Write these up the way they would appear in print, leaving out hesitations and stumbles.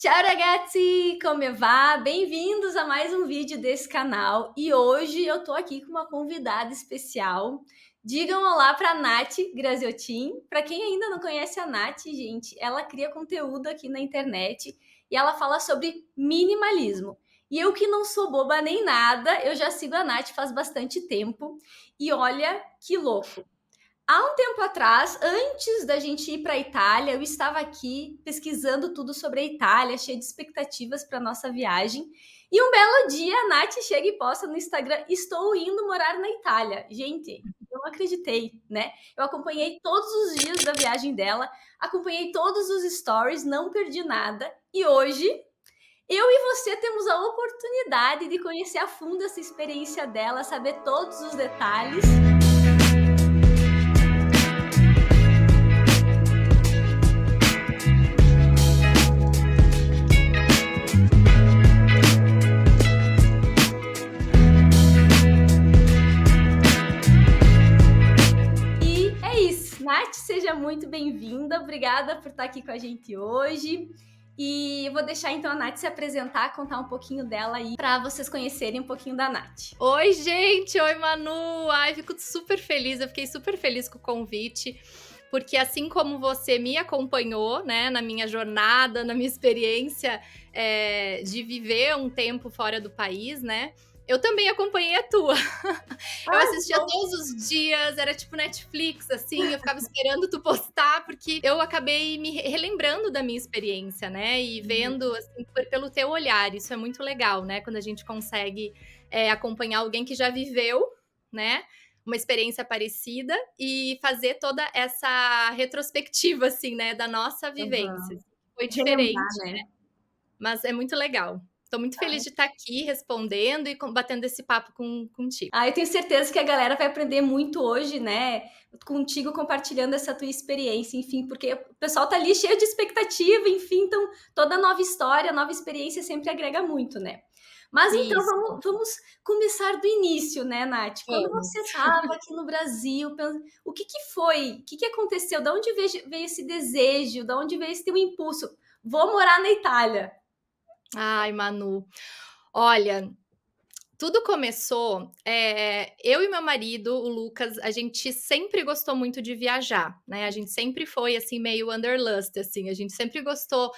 Ciao ragazzi, come va? Bem-vindos a mais um vídeo desse canal e hoje eu tô aqui com uma convidada especial. Digam olá para Nath Graziotin. Para quem ainda não conhece a Nath, gente, ela cria conteúdo aqui na internet e ela fala sobre minimalismo. E eu que não sou boba nem nada, eu já sigo a Nath faz bastante tempo e olha que louco. Há um tempo atrás, antes da gente ir para a Itália, eu estava aqui pesquisando tudo sobre a Itália, cheia de expectativas para nossa viagem. E um belo dia, a Nath chega e posta no Instagram: Estou indo morar na Itália. Gente, eu não acreditei, né? Eu acompanhei todos os dias da viagem dela, acompanhei todos os stories, não perdi nada. E hoje, eu e você temos a oportunidade de conhecer a fundo essa experiência dela, saber todos os detalhes. Nath, seja muito bem-vinda. Obrigada por estar aqui com a gente hoje. E eu vou deixar então a Nath se apresentar, contar um pouquinho dela aí, para vocês conhecerem um pouquinho da Nath. Oi, gente! Oi, Manu! Ai, fico super feliz, eu fiquei super feliz com o convite, porque assim como você me acompanhou, né, na minha jornada, na minha experiência de viver um tempo fora do país, né, eu também acompanhei a tua. Eu assistia todos os dias, era tipo Netflix, assim, eu ficava esperando tu postar, porque eu acabei me relembrando da minha experiência, né? E vendo, assim, pelo teu olhar. Isso é muito legal, né? Quando a gente consegue acompanhar alguém que já viveu, né? Uma experiência parecida e fazer toda essa retrospectiva, assim, né? Da nossa vivência. Foi Relembrar, diferente, né? mas é muito legal. Tô muito feliz de estar aqui respondendo e batendo esse papo contigo. Eu tenho certeza que a galera vai aprender muito hoje, né? Contigo compartilhando essa tua experiência, enfim, porque o pessoal tá ali cheio de expectativa, enfim, então toda nova história, nova experiência sempre agrega muito, né? Mas então Isso, vamos começar do início, né, Nath? Quando você vamos. estava aqui no Brasil, o que foi? O que aconteceu? De onde veio esse desejo? De onde veio esse teu impulso? Vou morar na Itália. Ai, Manu. Olha, tudo começou. Eu e meu marido, o Lucas, a gente sempre gostou muito de viajar, né? A gente sempre foi assim, meio wanderlust, assim, a gente sempre gostou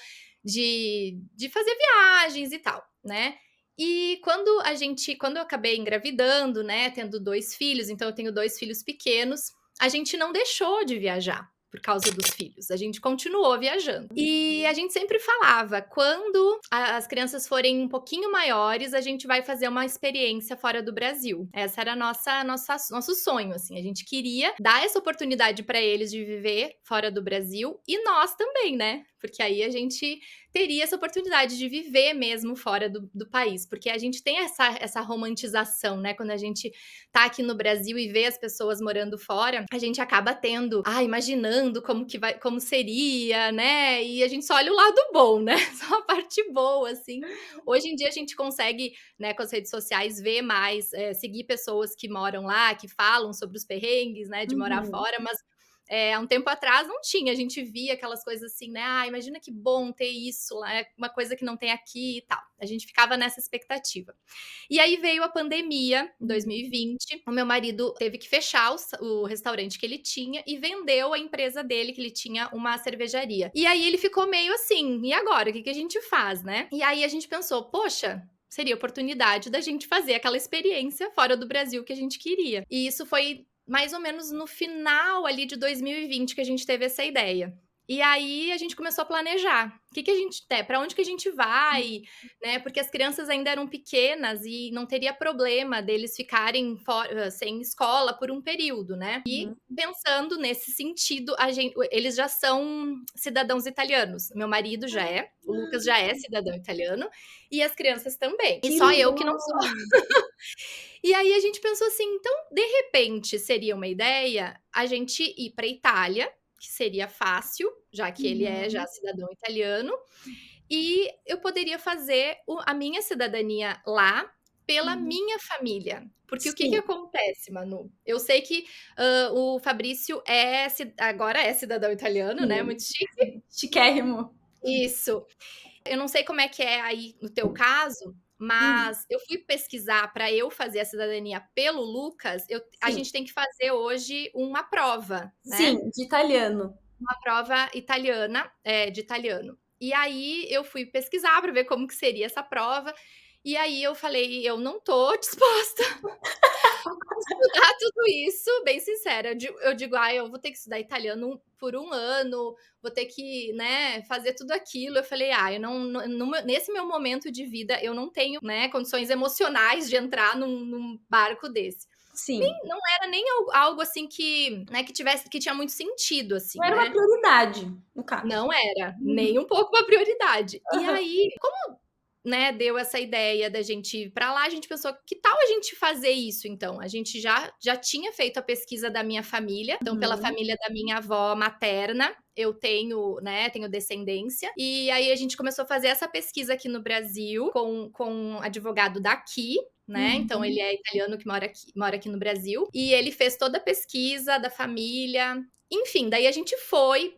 de fazer viagens e tal, né? E quando eu acabei engravidando, né, tendo 2 filhos, então eu tenho 2 filhos pequenos, a gente não deixou de viajar por causa dos filhos. A gente continuou viajando. E a gente sempre falava, quando as crianças forem um pouquinho maiores, a gente vai fazer uma experiência fora do Brasil. Essa era nosso sonho, assim. A gente queria dar essa oportunidade para eles de viver fora do Brasil e nós também, né? Porque aí a gente teria essa oportunidade de viver mesmo fora do país, porque a gente tem essa romantização, né? Quando a gente tá aqui no Brasil e vê as pessoas morando fora, a gente acaba tendo, imaginando como seria, né? E a gente só olha o lado bom, né? Só a parte boa, assim. Hoje em dia a gente consegue, né, com as redes sociais, ver mais, seguir pessoas que moram lá, que falam sobre os perrengues, né, de morar Uhum. fora, mas há um tempo atrás não tinha, a gente via aquelas coisas assim, né? Imagina que bom ter isso lá, é uma coisa que não tem aqui e tal. A gente ficava nessa expectativa. E aí veio a pandemia, em 2020. O meu marido teve que fechar o restaurante que ele tinha e vendeu a empresa dele, que ele tinha uma cervejaria. E aí ele ficou meio assim, e agora? O que a gente faz, né? E aí a gente pensou, poxa, seria oportunidade da gente fazer aquela experiência fora do Brasil que a gente queria. E isso foi mais ou menos no final ali de 2020 que a gente teve essa ideia. E aí a gente começou a planejar. O que a gente para onde que a gente vai, né? Porque as crianças ainda eram pequenas e não teria problema deles ficarem sem escola por um período, né? E Uhum. pensando nesse sentido, eles já são cidadãos italianos. Meu marido já é, o Lucas já é cidadão italiano e as crianças também. E Que só eu que legal! não sou. E aí a gente pensou assim, então, de repente, seria uma ideia a gente ir para Itália, que seria fácil, já que ele é já Uhum. cidadão italiano, e eu poderia fazer a minha cidadania lá pela Uhum. minha família. Porque o que Sim. acontece, Manu? Eu sei que o Fabrício agora é cidadão italiano, né? Sim. Muito chique. Chiquérrimo. Isso. Eu não sei como é que é aí no teu caso, Uhum. mas eu fui pesquisar para eu fazer a cidadania pelo Lucas, a Sim. gente tem que fazer hoje uma prova, né? Sim, de italiano. Uma prova italiana, de italiano. E aí eu fui pesquisar para ver como que seria essa prova, e aí eu falei: "Eu não tô disposta a estudar tudo isso", bem sincera, eu digo: "Ai, eu vou ter que estudar italiano por 1 ano, vou ter que, né, fazer tudo aquilo". Eu falei: "Ah, eu não no meu nesse meu momento de vida, eu não tenho, né, condições emocionais de entrar num barco desse". Nem Sim. não era nem algo assim que, né, que tinha muito sentido, assim, Não era uma né. prioridade, no caso. Não era, Uhum. nem um pouco uma prioridade. E Aham. aí, né, deu essa ideia da gente ir pra lá, a gente pensou: "Que tal a gente fazer isso então?". A gente já tinha feito a pesquisa da minha família, então pela Uhum. família da minha avó materna, eu tenho, né, tenho descendência, e aí a gente começou a fazer essa pesquisa aqui no Brasil com um advogado daqui, né, então ele Uhum. é italiano que mora aqui no Brasil, e ele fez toda a pesquisa da família, enfim, daí a gente foi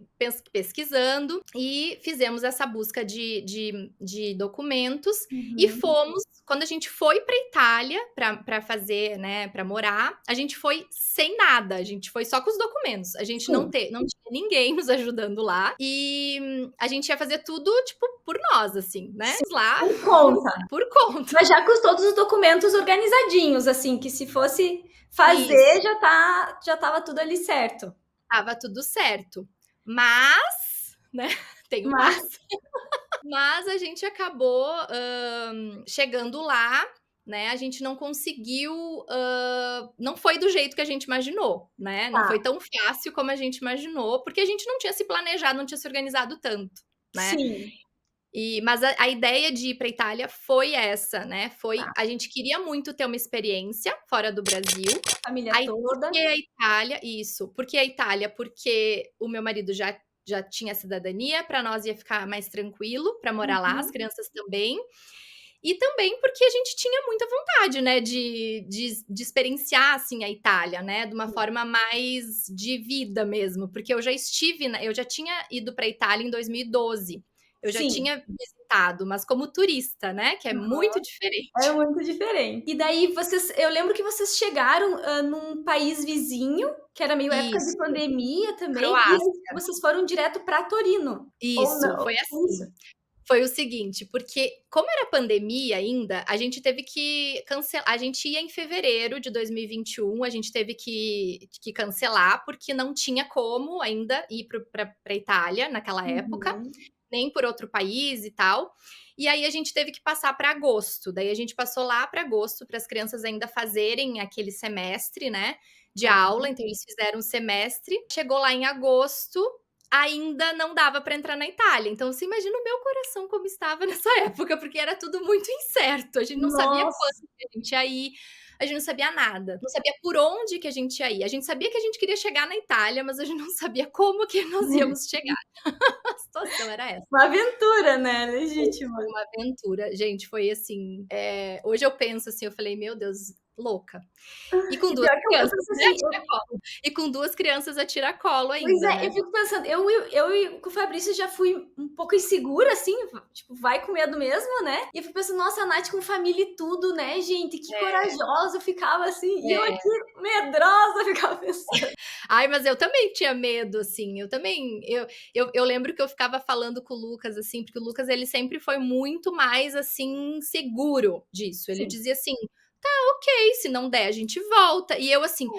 pesquisando e fizemos essa busca de documentos e Uhum. fomos. Quando a gente foi para Itália para fazer, né, para morar, a gente foi sem nada, a gente foi só com os documentos. A gente Sim, não tinha ninguém nos ajudando lá e a gente ia fazer tudo, tipo, por nós, assim, né? sim, Lá por conta. por conta. Mas já com todos os documentos organizadinhos, assim, que se fosse fazer, Isso, já estava tudo ali certo. estava tudo certo. Mas, né, tem um Mas mas. Mas a gente acabou, chegando lá, né, a gente não conseguiu, não foi do jeito que a gente imaginou, né, não foi tá, tão fácil como a gente imaginou, porque a gente não tinha se planejado, não tinha se organizado tanto, né. sim, Mas a ideia de ir pra Itália foi essa, né, tá. a gente queria muito ter uma experiência fora do Brasil, Família aí por toda. que a Itália? Isso, por que a Itália? Porque o meu marido já tinha cidadania, para nós ia ficar mais tranquilo para morar lá, as Uhum. crianças também, e também porque a gente tinha muita vontade, né, de experienciar, assim, a Itália, né, de uma forma mais de vida mesmo, porque eu já tinha ido para Itália em 2012, eu já Sim, tinha visitado, mas como turista, né, que é muito é diferente. muito diferente. E daí vocês eu lembro que vocês chegaram, num país vizinho, que era meio época de Isso, pandemia também, e aí Croácia. vocês foram direto para Torino, ou Isso, não? foi Isso. assim. Foi o seguinte, porque como era pandemia ainda, a gente teve que cancelar. A gente ia em fevereiro de 2021, a gente teve que cancelar, porque não tinha como ainda ir pra Itália naquela época, Uhum. nem por outro país e tal. E aí a gente teve que passar para agosto. Daí a gente passou lá para agosto para as crianças ainda fazerem aquele semestre, né, de Tá. aula. Então eles fizeram o semestre. Chegou lá em agosto, ainda não dava para entrar na Itália. Então você imagina o meu coração como estava nessa época, porque era tudo muito incerto. A gente não sabia quando Nossa. que a gente ia ir, a gente não sabia nada, não sabia por onde que a gente ia ir. A gente sabia que a gente queria chegar na Itália, mas a gente não sabia como que nós íamos chegar. A situação era essa. Uma aventura, né, Foi legítima. uma aventura. Gente, foi assim, hoje eu penso assim, eu falei: "Meu Deus, louca". E com E 2 pior que eu crianças, penso né, assim, a tiracolo. E com 2 crianças a tiracolo pois ainda, é, né. eu fico pensando, eu com o Fabrício já fui um pouco insegura, assim, tipo, vai com medo mesmo, né? E eu fico pensando, nossa, a Nath com família e tudo, né, gente? Que É, corajosa, eu ficava assim, e eu é. aqui medrosa, eu ficava pensando. Ai, mas eu também tinha medo, assim, eu também eu lembro que eu ficava falando com o Lucas, assim, porque o Lucas ele sempre foi muito mais, assim, seguro disso. Ele Sim, dizia assim: "Tá, ok, se não der a gente volta". E eu assim: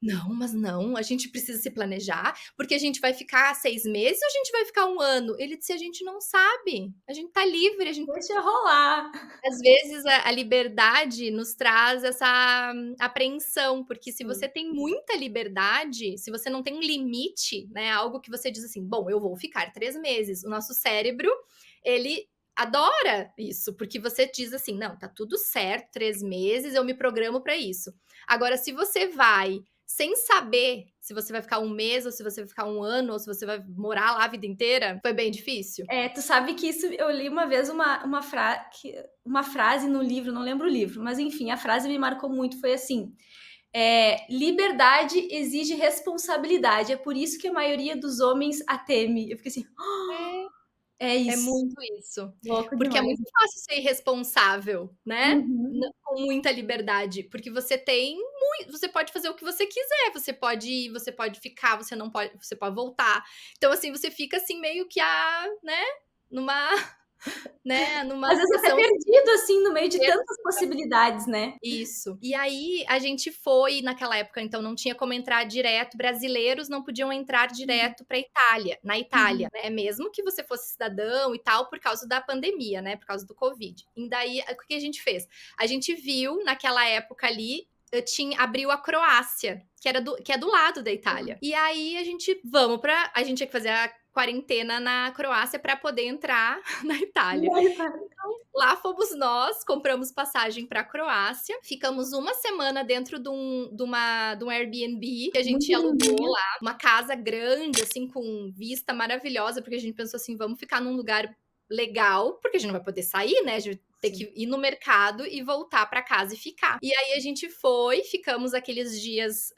"Não, mas não, a gente precisa se planejar, porque a gente vai ficar 6 meses ou a gente vai ficar 1 ano?". Ele disse: "A gente não sabe, a gente tá livre, a gente". deixa rolar. Às vezes a liberdade nos traz essa apreensão, porque se você Sim, tem muita liberdade, se você não tem um limite, né, algo que você diz assim: "Bom, eu vou ficar 3 meses", o nosso cérebro, ele adora isso, porque você diz assim: "Não, tá tudo certo, 3 meses, eu me programo para isso". Agora se você vai sem saber se você vai ficar 1 mês ou se você vai ficar 1 ano ou se você vai morar lá a vida inteira, foi bem difícil. é, tu sabe que isso eu li uma vez uma frase no livro, não lembro o livro, mas enfim, a frase me marcou muito, foi assim: liberdade exige responsabilidade, é por isso que a maioria dos homens a teme. Eu fiquei assim, É. É É isso. muito isso. Louco Porque é demais. muito fácil ser irresponsável, né, Uhum. com muita liberdade, porque você tem você pode fazer o que você quiser, você pode ir, você pode ficar, você pode voltar. Então, assim, você fica, assim, meio que, né, numa numa Às vezes até situação perdido, assim, no meio de tantas possibilidades, né. isso. E aí a gente foi naquela época, então não tinha como entrar direto, brasileiros não podiam entrar Uhum, direto para Itália, na Itália, uhum. né, mesmo que você fosse cidadão e tal, por causa da pandemia, né, por causa do Covid. E daí, o que a gente fez? A gente viu naquela época ali, abriu a Croácia, que é do lado da Itália. E aí a gente tinha que fazer a quarentena na Croácia para poder entrar na Itália. Lá fomos nós, compramos passagem para a Croácia, ficamos uma semana dentro de um Airbnb que a gente Muito alugou lindinho. lá, uma casa grande, assim, com vista maravilhosa, porque a gente pensou assim, vamos ficar num lugar legal, porque a gente não vai poder sair, né? A gente ter Sim. que ir no mercado e voltar para casa e ficar. E aí a gente foi, ficamos aqueles dias,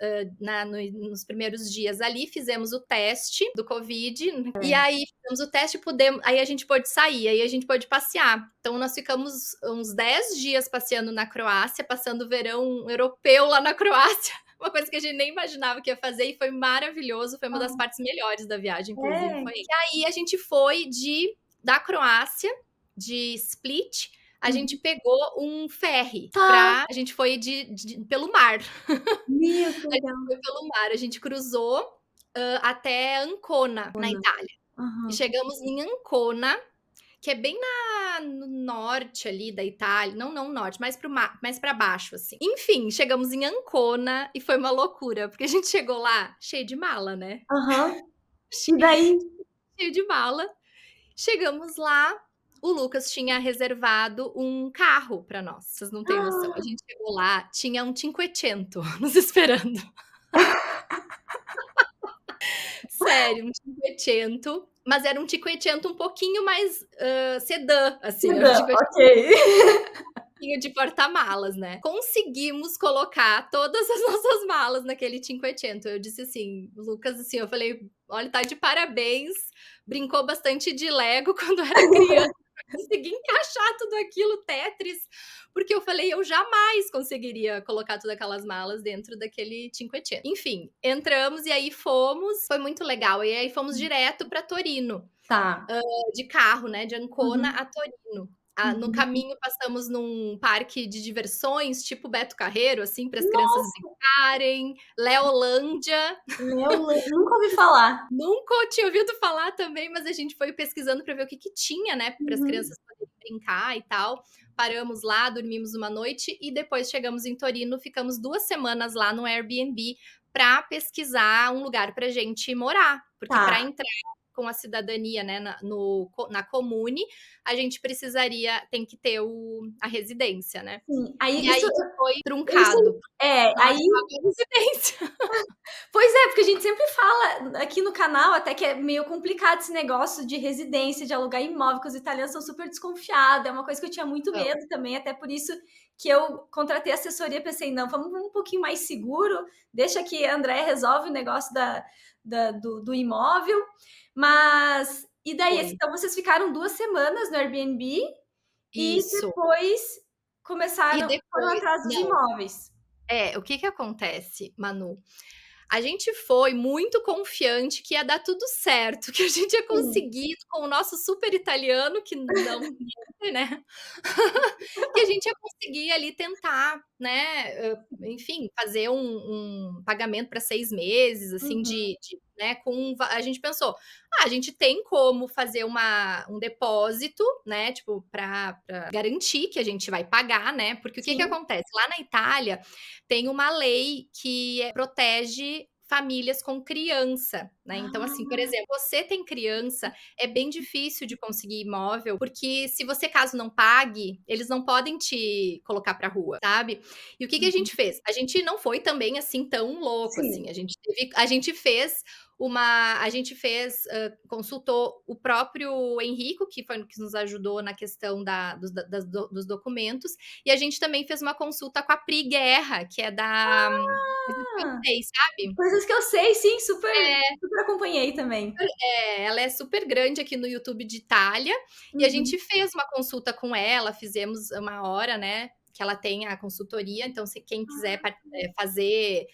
nos primeiros dias ali, fizemos o teste do Covid, e É. aí fizemos o teste, aí a gente pôde sair, aí a gente pôde passear. Então nós ficamos uns 10 dias passeando na Croácia, passando o verão europeu lá na Croácia. Uma coisa que a gente nem imaginava que ia fazer e foi maravilhoso, foi uma das Ah, partes melhores da viagem, inclusive, é. foi. E aí a gente foi da Croácia, de Split, a gente Uhum. pegou um ferry Tá. a gente foi pelo mar. Meu, que A gente legal. foi pelo mar, a gente cruzou até Ancona, na Ona. Itália. E Aham. chegamos em Ancona, que é bem no norte ali da Itália, não norte, mais para baixo, assim. Enfim, chegamos em Ancona e foi uma loucura, porque a gente chegou lá cheio de mala, né? Aham. E daí? Cheio de mala. Chegamos lá, o Lucas tinha reservado um carro para nós, vocês não têm noção. A Ah, gente chegou lá, tinha um Cinquecento nos esperando. Sério, um Cinquecento, mas era um Cinquecento um pouquinho mais, sedã, assim, era um sedã, Cinquecento ok. de porta-malas, né. Conseguimos colocar todas as nossas malas naquele Cinquecento. Eu disse assim, o Lucas, assim, eu falei: "Olha, tá de parabéns, brincou bastante de Lego quando era criança, pra conseguir encaixar tudo aquilo, Tetris", porque eu falei: "Eu jamais conseguiria colocar todas aquelas malas dentro daquele Cinquecento". Enfim, entramos e aí foi muito legal, e aí fomos direto pra Torino, Tá. de carro, né, de Ancona Uhum, a Torino. No uhum. caminho passamos num parque de diversões, tipo Beto Carreiro, assim, para as crianças Nossa, brincarem, Leolândia, nunca ouvi falar. nunca tinha ouvido falar também, mas a gente foi pesquisando para ver o que que tinha, né, para as Uhum. crianças poderem brincar e tal. Paramos lá, dormimos uma noite e depois chegamos em Torino, ficamos 2 semanas lá no Airbnb para pesquisar um lugar pra gente morar, porque para Tá. entrar com a cidadania, né, na Comune, a gente tem que ter a residência, né. Sim, aí E isso aí foi eu truncado, sempre não aí achava a residência. pois é, porque a gente sempre fala aqui no canal até que é meio complicado esse negócio de residência, de alugar imóvel, que os italianos são super desconfiados, é uma coisa que eu tinha muito Então, medo também, até por isso que eu contratei assessoria, pensei: "Não, vamos um pouquinho mais seguro, deixa que a Andréia resolve o negócio do imóvel". Mas e daí, foi. então vocês ficaram 2 semanas no Airbnb e Isso. depois E foram depois atrás dos não, imóveis? o que que acontece, Manu? A gente foi muito confiante que ia dar tudo certo, que a gente ia Sim, conseguir com o nosso super italiano, que não miente, né, que a gente ia conseguir ali tentar, né, enfim, fazer um pagamento para 6 meses, assim, uhum, né, a gente pensou: "Ah, a gente tem como fazer um depósito, né, tipo, para garantir que a gente vai pagar, né", porque o que que sim. acontece? Lá na Itália, tem uma lei que protege famílias com criança, né. Então, assim, por Ah, exemplo, você tem criança, é bem difícil de conseguir imóvel, porque se você caso não pague, eles não podem te colocar pra rua, sabe. E o que que a uhum. gente fez? A gente não foi também, assim, tão louco, assim, Sim. a gente consultou o próprio Enrico, que foi o que nos ajudou na questão dos documentos, e a gente também fez uma consulta com a Pri Guerra, que é da frequentei, sabe? Coisas que eu sei, sim, super, É. super acompanhei também. É, ela é super grande aqui no YouTube de Itália, e a Uhum. gente fez uma consulta com ela, fizemos uma hora, né, que ela tem a consultoria, então se quem quiser fazer,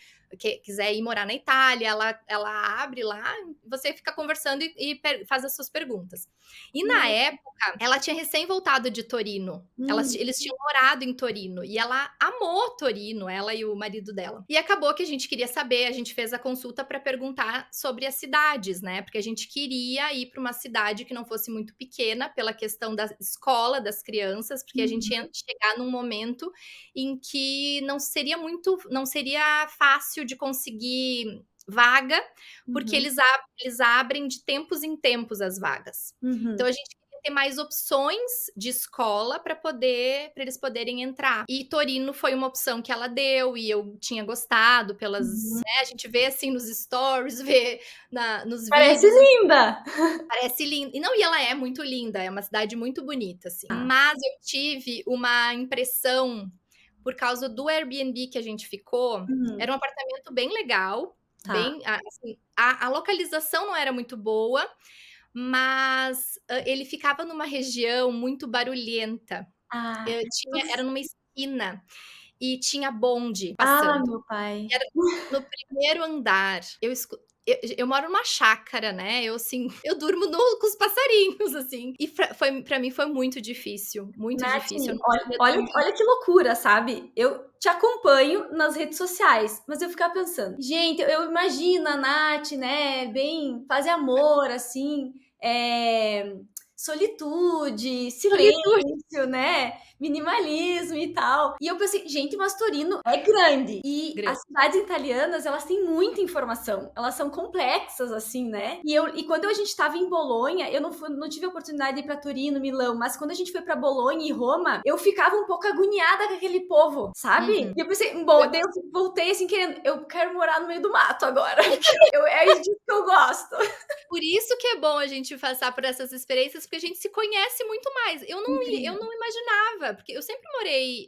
quiser ir morar na Itália, ela abre lá, você fica conversando e faz as suas perguntas. E na época, ela tinha recém voltado de Torino, Hum, eles tinham morado em Torino, e ela amou Torino, ela e o marido dela. E acabou que a gente queria saber, a gente fez a consulta para perguntar sobre as cidades, né? Porque a gente queria ir para uma cidade que não fosse muito pequena, pela questão da escola das crianças, porque a gente ia chegar num momento em que não seria fácil de conseguir vaga, porque uhum, eles abrem de tempos em tempos as vagas. Então uhum, a gente queria ter mais opções de escola para eles poderem entrar. E Torino foi uma opção que ela deu e eu tinha gostado uhum. né, a gente vê assim nos stories, vê nos Parece vídeos, linda! parece linda. E não, e ela é muito linda, é uma cidade muito bonita, assim. Mas eu tive uma impressão por causa do Airbnb que a gente ficou. Uhum, Era um apartamento bem legal, tá. bem, assim, a localização não era muito boa, mas ele ficava numa região muito barulhenta. Ah, Era numa esquina e tinha bonde meu passando. pai. Era no primeiro andar. Eu moro numa chácara, né? Eu, assim, eu durmo com os passarinhos, assim. E pra mim foi muito difícil, muito Nath, difícil. Eu não olha, podia olha, dormir. olha que loucura, sabe? Eu te acompanho nas redes sociais, mas eu ficava pensando, gente, eu imagino a Nath, né, bem, fazer amor, assim, solitude, Solitude. silêncio, né, minimalismo e tal. E eu pensei, gente, mas Torino é grande. E as Grande. cidades italianas, elas têm muita informação. Elas são complexas, assim, né? E quando a gente estava em Bolonha, eu não tive a oportunidade de ir para Torino, Milão, mas quando a gente foi para Bolonha e Roma, eu ficava um pouco agoniada com aquele povo, sabe? Uhum. E eu pensei, Eu bom, daí eu voltei assim querendo, eu quero morar no meio do mato agora. É isso que eu gosto. Por isso que é bom a gente passar por essas experiências, porque a gente se conhece muito mais. Eu Incrível. não imaginava, porque eu sempre morei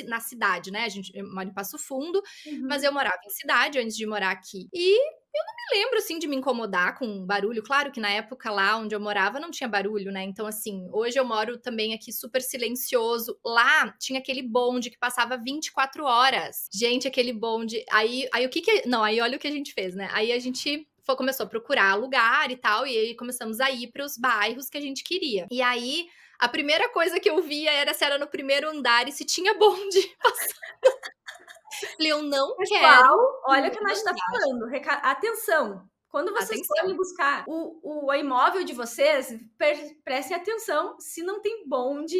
na cidade, né? Eu moro em Passo Fundo, mas Uhum. eu morava em cidade antes de morar aqui. E me lembro, assim, de me incomodar com barulho. Claro que na época lá onde eu morava não tinha barulho, né? Então, assim, hoje eu moro também aqui super silencioso. Lá tinha aquele bonde que passava 24 horas. Gente, aquele bonde. Aí o que que. Não, aí olha o que a gente fez, né? Aí a gente começou a procurar lugar e tal, e aí começamos a ir para os bairros que a gente queria. E aí. A primeira coisa que eu via era se era no primeiro andar e se tinha bonde. Falei, eu não quero Pessoal, olha o que a Nath primeiro está andar. falando. Atenção! Quando vocês Atenção. forem buscar o imóvel de vocês, prestem atenção se não tem bonde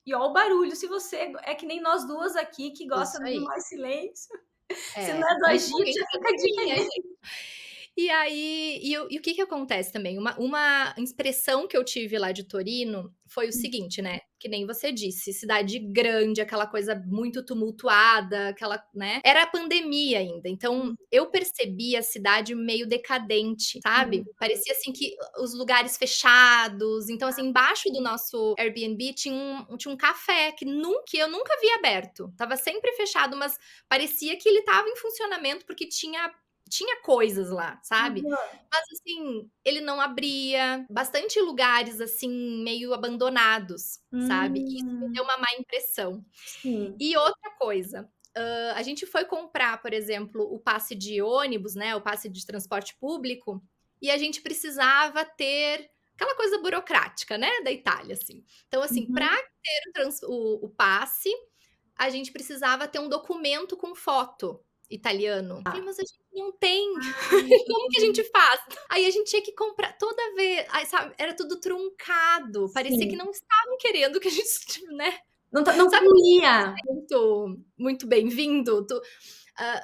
e ó o barulho. Se você é que nem nós duas aqui que Isso gosta de aí. mais silêncio, se não É, é e dois com dias, alguém já pra fica a dica dormir, aí. e aí, o que que acontece também? Uma expressão que eu tive lá de Torino foi o seguinte, né, que nem você disse, cidade grande, aquela coisa muito tumultuada, aquela, né, era a pandemia ainda, então eu percebi a cidade meio decadente, sabe? Parecia, assim, que os lugares fechados, então, assim, embaixo do nosso Airbnb tinha um café que eu nunca vi aberto, estava sempre fechado, mas parecia que ele estava em funcionamento, porque tinha coisas lá, sabe. Aham. Mas, assim, ele não abria, bastante lugares, assim, meio abandonados, sabe. E isso me deu Hum, uma má impressão. sim. E outra coisa, a gente foi comprar, por exemplo, o passe de ônibus, né, o passe de transporte público, e a gente precisava ter aquela coisa burocrática, né, da Itália, assim. Então, assim, para Uhum. ter o passe, a gente precisava ter um documento com foto italiano. Falei: "Mas a gente não tem, como que a gente faz?". Aí a gente tinha que comprar toda vez, aí sabe, era tudo truncado, parecia que Sim. não estavam querendo que a gente, né, Não sabe, fluía. muito bem-vindo,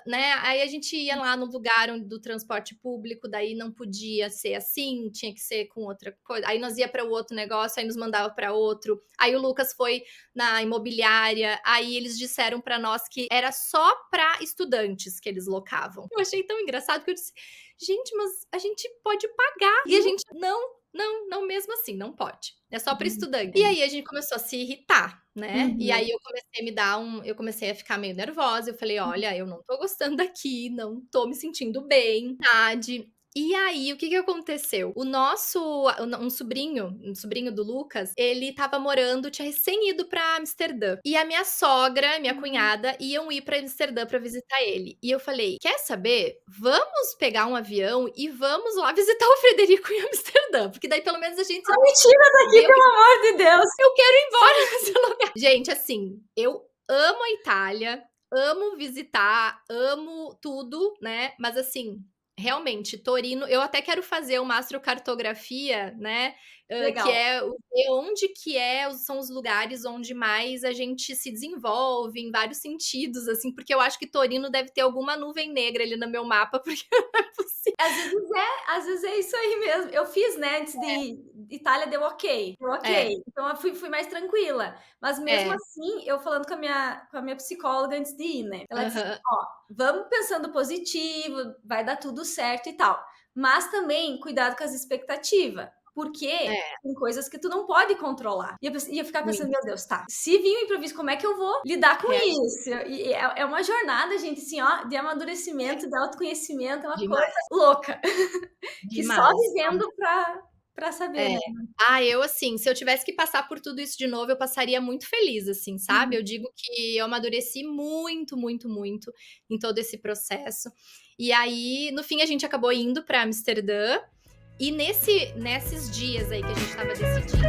né, aí a gente ia lá no lugar do transporte público, daí não podia ser assim, tinha que ser com outra coisa, aí nós ia para o outro negócio, aí nos mandava para outro, aí o Lucas foi na imobiliária, aí eles disseram para nós que era só para estudantes que eles locavam. Eu achei tão engraçado que eu disse: gente, mas a gente pode pagar. E a gente, não, mesmo assim, não pode. É só para estudante. E aí a gente começou a se irritar, né? E aí eu comecei a eu comecei a ficar meio nervosa. Eu falei, olha, eu não tô gostando daqui, não tô me sentindo bem, tarde. E aí, o que que aconteceu? Um sobrinho do Lucas, ele estava morando, tinha recém ido pra Amsterdã. E a minha sogra, minha cunhada, iam ir pra Amsterdã pra visitar ele. E eu falei: quer saber? Vamos pegar um avião e vamos lá visitar o Frederico em Amsterdã. Porque daí pelo menos a gente. Me tira daqui, pelo amor de Deus! Eu quero ir embora desse lugar. Gente, assim, eu amo a Itália, amo visitar, amo tudo, né? Mas assim, realmente, Torino, eu até quero fazer uma astrocartografia, né? Que é ver onde que são os lugares onde mais a gente se desenvolve em vários sentidos, assim, porque eu acho que Torino deve ter alguma nuvem negra ali no meu mapa, porque não é possível. Às vezes é isso aí mesmo. Eu fiz, né, antes de Itália, deu ok. Então eu fui mais tranquila. Mas mesmo assim, eu falando com a minha psicóloga antes de ir, né? Ela disse, ó, vamos pensando positivo, vai dar tudo certo e tal. Mas também, cuidado com as expectativas. Porque tem coisas que tu não pode controlar. E eu ia ficar pensando, meu Deus, tá. Se vir um imprevisto, como é que eu vou lidar com isso? E é uma jornada, gente, assim, ó, de amadurecimento, de autoconhecimento, é uma coisa louca. Que só vivendo pra saber, né? Eu, assim, se eu tivesse que passar por tudo isso de novo, eu passaria muito feliz, assim, sabe? Eu digo que eu amadureci muito, muito, muito em todo esse processo. E aí, no fim, a gente acabou indo pra Amsterdã. E nesses dias aí que a gente tava decidindo